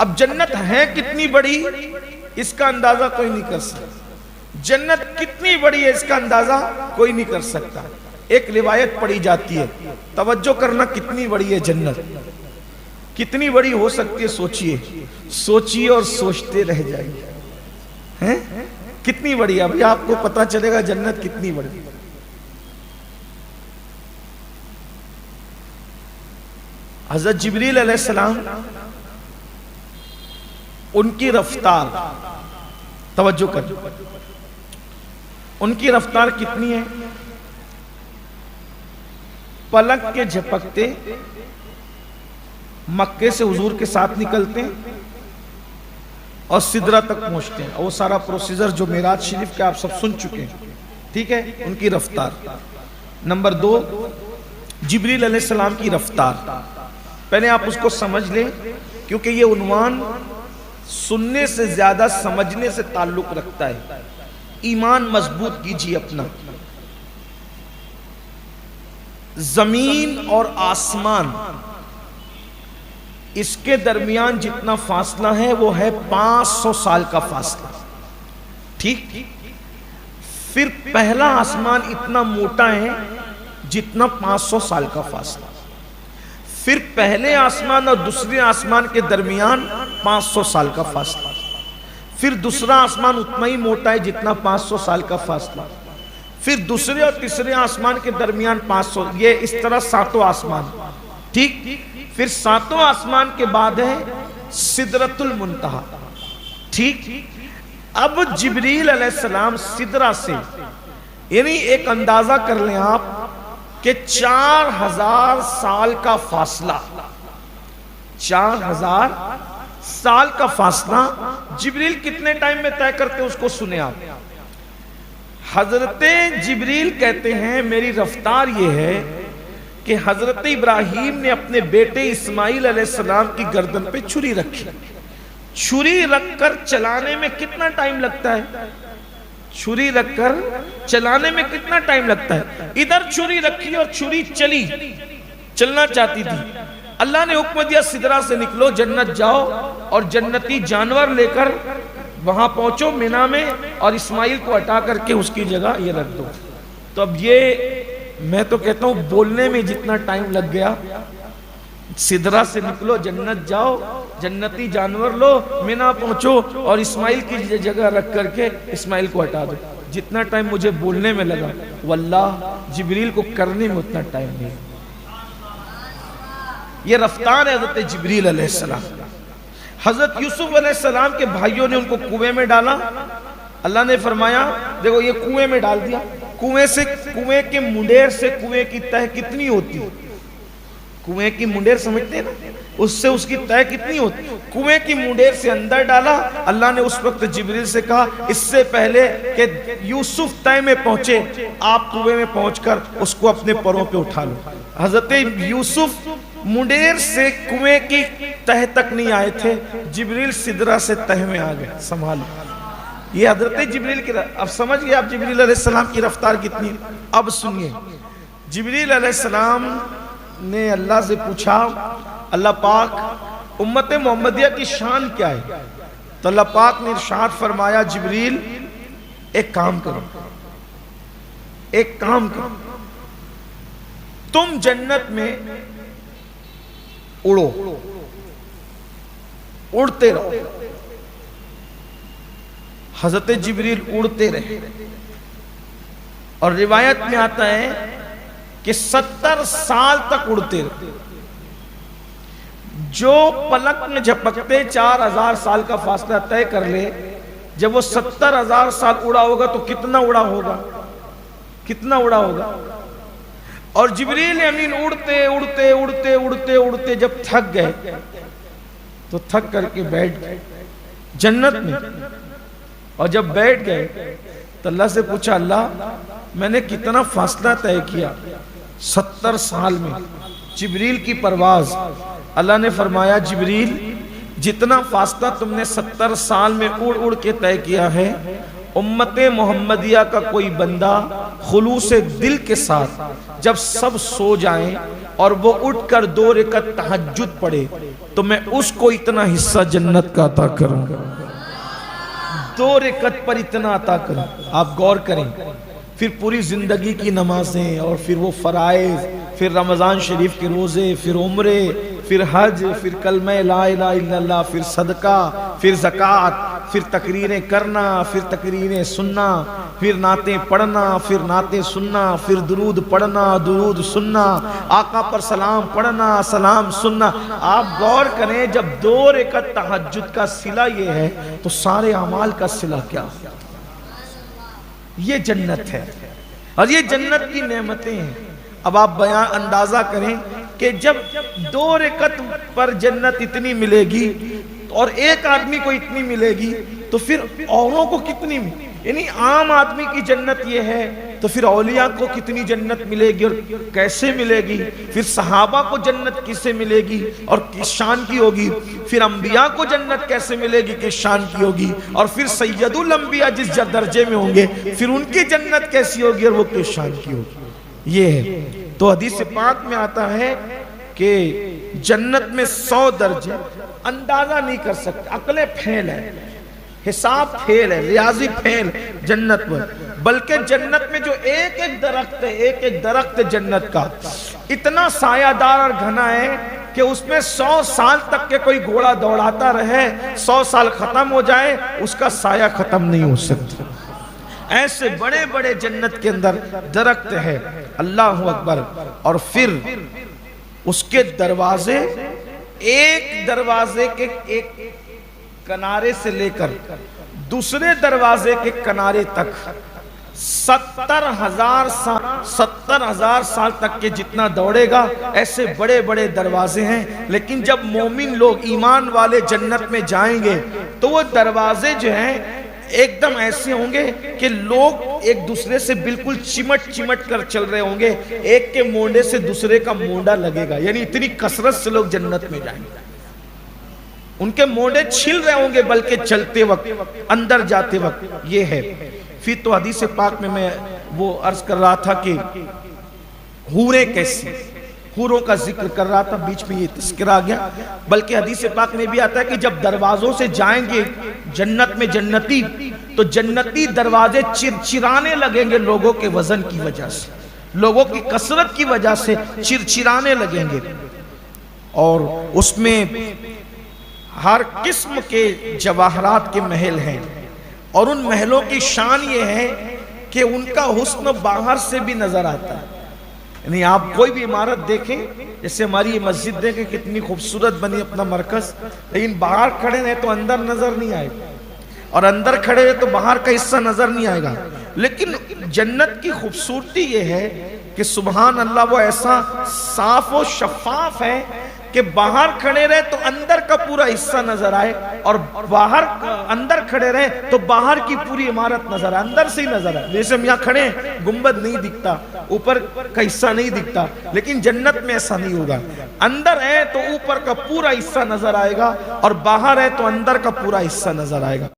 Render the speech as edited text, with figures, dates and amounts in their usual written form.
اب جنت ہے کتنی بڑی اس کا اندازہ کوئی نہیں کر سکتا، جنت کتنی بڑی ہے اس کا اندازہ کوئی نہیں کر سکتا۔ ایک روایت پڑھی جاتی ہے، توجہ کرنا، کتنی بڑی ہے جنت، کتنی بڑی ہو سکتی ہے، سوچئے سوچئے اور سوچتے رہ جائیں گے، کتنی بڑی ہے۔ ابھی آپ کو پتہ چلے گا جنت کتنی بڑی۔ حضرت جبریل علیہ السلام، ان کی رفتار، توجہ کر، ان کی رفتار کتنی ہے؟ پلک کے جھپکتے مکے سے حضور کے ساتھ نکلتے ہیں اور سدرہ تک پہنچتے ہیں، اور وہ سارا پروسیجر جو معراج شریف کے آپ سب سن چکے ہیں، ٹھیک ہے، ان کی رفتار۔ نمبر 2، جبریل علیہ السلام کی رفتار۔ پہلے آپ اس کو سمجھ لیں، کیونکہ یہ عنوان سننے سے زیادہ سمجھنے سے تعلق رکھتا ہے۔ ایمان مضبوط کیجیے اپنا۔ زمین اور آسمان، اس کے درمیان جتنا فاصلہ ہے وہ ہے 500 سال کا فاصلہ، ٹھیک؟ پھر پہلا آسمان اتنا موٹا ہے جتنا 500 سال کا فاصلہ، پھر پہلے آسمان اور دوسرے آسمان کے درمیان 500 سال کا فاصلہ، پھر دوسرا آسمان اتنا ہی موٹا ہے جتنا 500 سال کا فاصلہ، پھر دوسرے اور تیسرے آسمان کے درمیان 500، یہ اس طرح 7 آسمان، ٹھیک؟ پھر 7 آسمان کے بعد ہے سدرۃ المنتہا، ٹھیک؟ اب جبریل علیہ السلام سدرہ سے، یعنی ایک اندازہ کر لیں آپ کہ 4000 سال کا فاصلہ، 4000 سال کا فاصلہ جبریل کتنے ٹائم میں طے کرتے اس کو سنیں آپ۔ حضرت جبریل کہتے ہیں میری رفتار یہ ہے کہ حضرت ابراہیم نے اپنے بیٹے اسماعیل علیہ السلام کی گردن پہ چھری رکھی، چھری رکھ کر چلانے میں کتنا ٹائم لگتا ہے؟ چھری رکھ کر چلانے میں کتنا ٹائم لگتا ہے؟ ادھر چھری رکھی اور چھری چلی، چلنا چاہتی تھی، اللہ نے حکم دیا سدرہ سے نکلو، جنت جاؤ اور جنتی جانور لے کر وہاں پہنچو مینا میں، اور اسماعیل کو ہٹا کر کے اس کی جگہ یہ رکھ دو۔ تو اب یہ میں تو کہتا ہوں بولنے میں جتنا ٹائم لگ گیا، سدرہ سے نکلو، جنت جاؤ، جنتی جانور لو، مینا پہنچو اور اسماعیل کی جگہ رکھ کر کے اسماعیل کو ہٹا دو، جتنا ٹائم مجھے بولنے میں لگا واللہ جبریل کو کرنے میں اتنا ٹائم نہیں۔ یہ رفتار ہے حضرت جبریل علیہ السلام۔ حضرت یوسف علیہ السلام کے بھائیوں نے ان کو کنویں میں ڈالا، اللہ نے فرمایا دیکھو یہ کنویں میں ڈال دیا، کنویں کے منڈیر سے کنویں کی تہ کتنی ہوتی ہے؟ کنویں کی منڈیر سمجھتے ہیں نا، اس سے اس کی تہ کتنی ہوتی ہے؟ کنویں کی منڈیر سے اندر ڈالا، اللہ نے اس وقت جبریل سے کہا اس سے پہلے کہ یوسف تہ میں پہنچے آپ کنویں میں پہنچ کر اس کو اپنے پروں پہ اٹھا لو۔ حضرت یوسف منڈیر سے کنویں کی تہ تک نہیں آئے تھے، جبریل سدرہ سے تہ میں آ گئے، سنبھالو۔ یہ حضرت جبریل کی اب سمجھ گئے آپ جبریل علیہ السلام کی رفتار کتنی ہے؟ اب سنیے، جبریل علیہ السلام نے اللہ سے پوچھا اللہ پاک امت محمدیہ کی شان کیا ہے؟ تو اللہ پاک نے ارشاد فرمایا جبریل ایک کام کرو، ایک کام کرو، تم جنت میں اڑو، اڑتے رہو۔ حضرت جبریل اڑتے رہے، اور روایت میں آتا ہے کہ 70 سال تک اڑتے رہے، جو پلک میں جھپکتے 4000 سال کا فاصلہ طے کر لے، جب وہ 70,000 سال اڑا ہوگا تو کتنا اڑا ہوگا؟ کتنا اڑا ہوگا؟ اور جبریل امین اڑتے اڑتے اڑتے اڑتے اڑتے جب تھک گئے تو تھک کر کے بیٹھ گئے جنت میں، اور جب بیٹھ گئے تو اللہ سے پوچھا اللہ میں نے کتنا فاصلہ طے کیا؟ 70 سال میں جبریل کی پرواز۔ اللہ نے فرمایا جبریل جتنا فاصلہ تم نے 70 سال میں اڑ اڑ کے طے کیا ہے، امت محمدیہ کا کوئی بندہ خلوص دل کے ساتھ جب سب سو جائیں اور وہ اٹھ کر 2 رکعت تہجد پڑھے، تو میں اس کو اتنا حصہ جنت کا عطا کروں گا، 2 رکعت پر اتنا عطا کروں۔ آپ غور کریں، پھر پوری زندگی کی نمازیں، اور پھر وہ فرائض، پھر رمضان شریف کے روزے، پھر عمرے، پھر حج، پھر کلمہ لا الہ الا اللہ، پھر صدقہ، پھر زکوٰۃ، پھر تقریریں کرنا، پھر تقریریں سننا، پھر نعتیں پڑھنا، پھر نعتیں سننا، پھر درود پڑھنا، درود سننا، آقا پر سلام پڑھنا، سلام سننا۔ آپ غور کریں، جب 2 رکعت تہجد کا صلہ یہ ہے تو سارے اعمال کا صلہ کیا ہے؟ یہ جنت ہے، اور یہ جنت کی نعمتیں ہیں۔ اب آپ بیان اندازہ کریں کہ جب 2 رکعت پر جنت اتنی ملے گی اور ایک آدمی کو اتنی ملے گی تو پھر اوروں کو کتنی، یعنی عام آدمی کی جنت یہ ہے تو پھر اولیاء کو کتنی جنت ملے گی اور کیسے ملے گی؟ پھر صحابہ کو جنت کس سے ملے گی اور کس شان کی ہوگی؟ پھر انبیاء کو جنت کیسے ملے گی، کس شان کی ہوگی؟ اور پھر سید الانبیاء جس درجے میں ہوں گے پھر ان کی جنت کیسی ہوگی اور وہ کس شان کی ہوگی؟ یہ ہے۔ تو حدیث پاک میں آتا ہے کہ جنت میں 100 درجے، اندازہ نہیں کر سکتے، عقلیں پھیل ہے، حساب پھیل ہے، ریاضی پھیل جنت میں۔ بلکہ جنت میں جو ایک ایک درخت ہے، ایک ایک درخت جنت کا اتنا سایہ دار اور گھنا ہے کہ اس میں 100 سال تک کے کوئی گھوڑا دوڑاتا رہے، 100 سال ختم ہو جائے اس کا سایہ ختم نہیں ہو سکتا۔ ایسے بڑے بڑے جنت کے اندر درخت ہے، اللہ اکبر۔ اور پھر اس کے دروازے، ایک دروازے کے ایک کنارے سے لے کر دوسرے دروازے کے کنارے تک 70,000 سال تک کے جتنا دوڑے گا، ایسے بڑے بڑے دروازے ہیں۔ لیکن جب مومن لوگ، ایمان والے جنت میں جائیں گے تو وہ دروازے جو ہیں ایک دم ایسے ہوں گے کہ لوگ ایک دوسرے سے بالکل چمٹ کر چل رہے ہوں گے، ایک کے مونڈے سے دوسرے کا مونڈا لگے گا، یعنی اتنی کثرت سے لوگ جنت میں جائیں گے، ان کے مونڈے چھل رہے ہوں گے بلکہ چلتے وقت، اندر جاتے وقت۔ یہ ہے۔ پھر تو حدیث پاک میں وہ عرض کر رہا تھا کہ حوریں کیسی، حوروں کا ذکر کر رہا تھا، بیچ میں یہ تذکرہ آ گیا۔ بلکہ حدیث پاک میں بھی آتا ہے کہ جب دروازوں سے جائیں گے جنت میں جنتی تو جنتی دروازے چرچرانے لگیں گے، لوگوں کے وزن کی وجہ سے، لوگوں کی کثرت کی وجہ سے چرچرانے لگیں گے۔ اور اس میں ہر قسم کے جواہرات کے محل ہیں، اور ان محلوں کی شان یہ ہے کہ ان کا حسن باہر سے بھی نظر آتا ہے۔ یعنی آپ کوئی بھی عمارت دیکھیں، جیسے ہماری یہ مسجد دیکھیں کتنی خوبصورت بنی اپنا مرکز، لیکن باہر کھڑے رہے تو اندر نظر نہیں آئے گا، اور اندر کھڑے رہے تو باہر کا حصہ نظر نہیں آئے گا۔ لیکن جنت کی خوبصورتی یہ ہے کہ سبحان اللہ، وہ ایسا صاف و شفاف ہے کہ باہر کھڑے رہے تو اندر کا پورا حصہ نظر آئے، اور باہر اندر کھڑے رہے تو باہر کی پوری عمارت نظر آئے، اندر سے ہی نظر آئے۔ جیسے ہم یہاں کھڑے ہیں، گنبد نہیں دکھتا، اوپر کا حصہ نہیں دکھتا، لیکن جنت میں ایسا نہیں ہوگا۔ اندر ہے تو اوپر کا پورا حصہ نظر آئے گا، اور باہر ہے تو اندر کا پورا حصہ نظر آئے گا۔